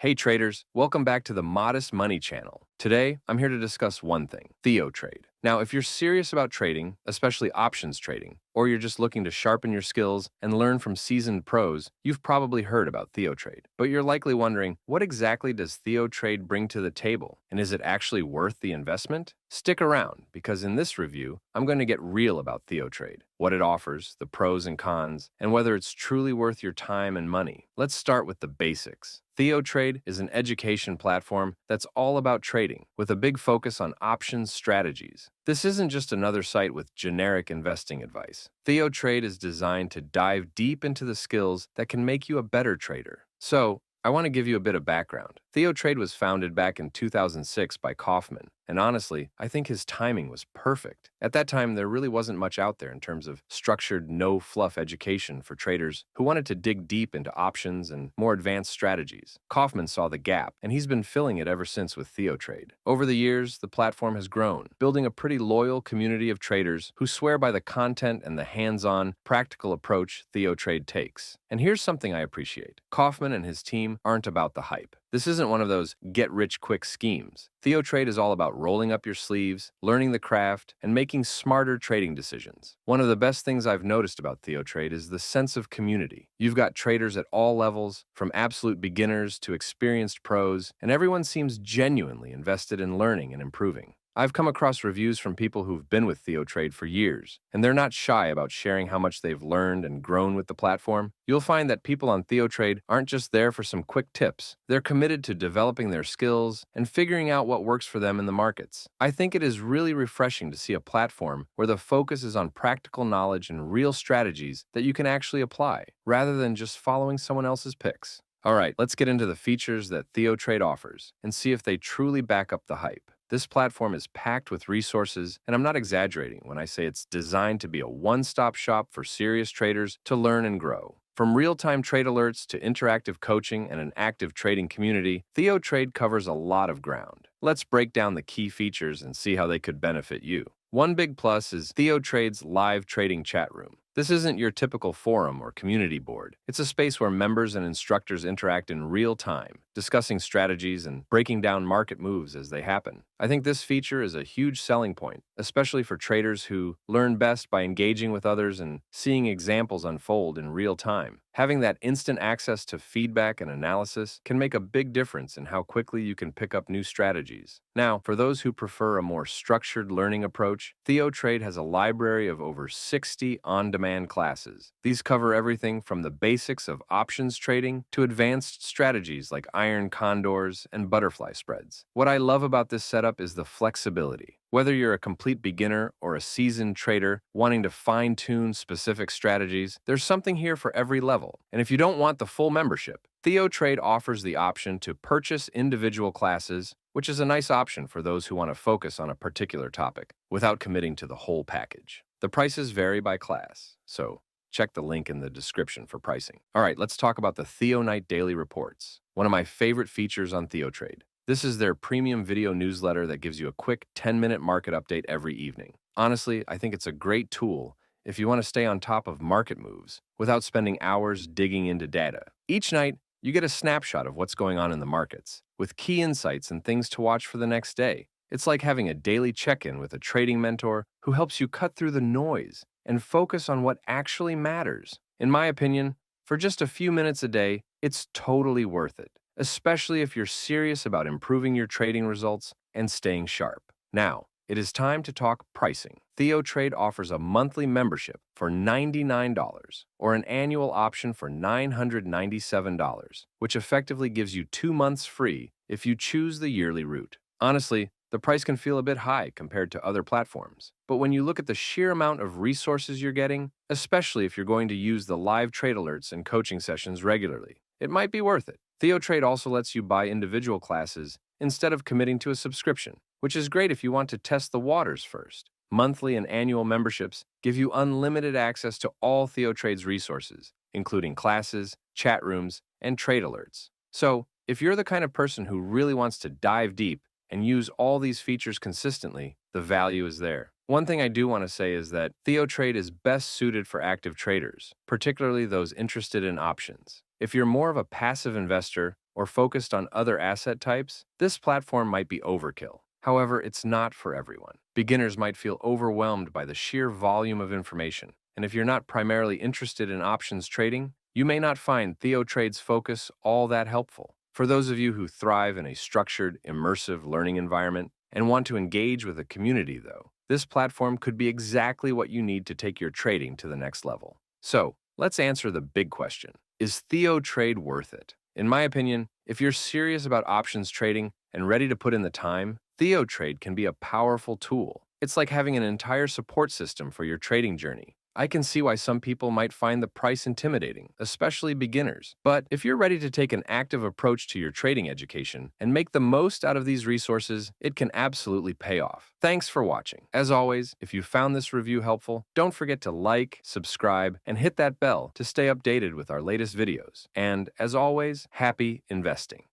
Hey traders, welcome back to the Modest Money channel. Today, I'm here to discuss one thing, TheoTrade. Now, if you're serious about trading, especially options trading, or you're just looking to sharpen your skills and learn from seasoned pros, you've probably heard about TheoTrade. But you're likely wondering, what exactly does TheoTrade bring to the table? And is it actually worth the investment? Stick around, because in this review, I'm going to get real about TheoTrade, what it offers, the pros and cons, and whether it's truly worth your time and money. Let's start with the basics. TheoTrade is an education platform that's all about trading, with a big focus on options strategies. This isn't just another site with generic investing advice. TheoTrade is designed to dive deep into the skills that can make you a better trader. So, I want to give you a bit of background. TheoTrade was founded back in 2006 by Kaufman, and honestly, I think his timing was perfect. At that time, there really wasn't much out there in terms of structured, no-fluff education for traders who wanted to dig deep into options and more advanced strategies. Kaufman saw the gap, and he's been filling it ever since with TheoTrade. Over the years, the platform has grown, building a pretty loyal community of traders who swear by the content and the hands-on, practical approach TheoTrade takes. And here's something I appreciate. Kaufman and his team aren't about the hype. This isn't one of those get-rich-quick schemes. TheoTrade is all about rolling up your sleeves, learning the craft, and making smarter trading decisions. One of the best things I've noticed about TheoTrade is the sense of community. You've got traders at all levels, from absolute beginners to experienced pros, and everyone seems genuinely invested in learning and improving. I've come across reviews from people who've been with TheoTrade for years, and they're not shy about sharing how much they've learned and grown with the platform. You'll find that people on TheoTrade aren't just there for some quick tips. They're committed to developing their skills and figuring out what works for them in the markets. I think it is really refreshing to see a platform where the focus is on practical knowledge and real strategies that you can actually apply, rather than just following someone else's picks. All right, let's get into the features that TheoTrade offers and see if they truly back up the hype. This platform is packed with resources, and I'm not exaggerating when I say it's designed to be a one-stop shop for serious traders to learn and grow. From real-time trade alerts to interactive coaching and an active trading community, TheoTrade covers a lot of ground. Let's break down the key features and see how they could benefit you. One big plus is TheoTrade's live trading chat room. This isn't your typical forum or community board. It's a space where members and instructors interact in real time, discussing strategies and breaking down market moves as they happen. I think this feature is a huge selling point, especially for traders who learn best by engaging with others and seeing examples unfold in real time. Having that instant access to feedback and analysis can make a big difference in how quickly you can pick up new strategies. Now, for those who prefer a more structured learning approach, TheoTrade has a library of over 60 on-demand classes. These cover everything from the basics of options trading to advanced strategies like iron condors and butterfly spreads. What I love about this setup is the flexibility. Whether you're a complete beginner or a seasoned trader wanting to fine-tune specific strategies, there's something here for every level. And if you don't want the full membership, TheoTrade offers the option to purchase individual classes, which is a nice option for those who want to focus on a particular topic without committing to the whole package. The prices vary by class, so check the link in the description for pricing. All right, let's talk about the TheoNight Daily Reports, one of my favorite features on TheoTrade. This is their premium video newsletter that gives you a quick 10-minute market update every evening. Honestly, I think it's a great tool if you want to stay on top of market moves without spending hours digging into data. Each night, you get a snapshot of what's going on in the markets, with key insights and things to watch for the next day. It's like having a daily check-in with a trading mentor who helps you cut through the noise and focus on what actually matters. In my opinion, for just a few minutes a day, it's totally worth it, especially if you're serious about improving your trading results and staying sharp. Now, it is time to talk pricing. TheoTrade offers a monthly membership for $99 or an annual option for $997, which effectively gives you 2 months free if you choose the yearly route. Honestly, the price can feel a bit high compared to other platforms, but when you look at the sheer amount of resources you're getting, especially if you're going to use the live trade alerts and coaching sessions regularly, it might be worth it. TheoTrade also lets you buy individual classes instead of committing to a subscription, which is great if you want to test the waters first. Monthly and annual memberships give you unlimited access to all TheoTrade's resources, including classes, chat rooms, and trade alerts. So, if you're the kind of person who really wants to dive deep and use all these features consistently, the value is there. One thing I do want to say is that TheoTrade is best suited for active traders, particularly those interested in options. If you're more of a passive investor or focused on other asset types, this platform might be overkill. However, it's not for everyone. Beginners might feel overwhelmed by the sheer volume of information, and if you're not primarily interested in options trading, you may not find TheoTrade's focus all that helpful. For those of you who thrive in a structured, immersive learning environment and want to engage with a community, though, this platform could be exactly what you need to take your trading to the next level. So, let's answer the big question. Is TheoTrade worth it? In my opinion, if you're serious about options trading and ready to put in the time, TheoTrade can be a powerful tool. It's like having an entire support system for your trading journey. I can see why some people might find the price intimidating, especially beginners. But if you're ready to take an active approach to your trading education and make the most out of these resources, it can absolutely pay off. Thanks for watching. As always, if you found this review helpful, don't forget to like, subscribe, and hit that bell to stay updated with our latest videos. And as always, happy investing.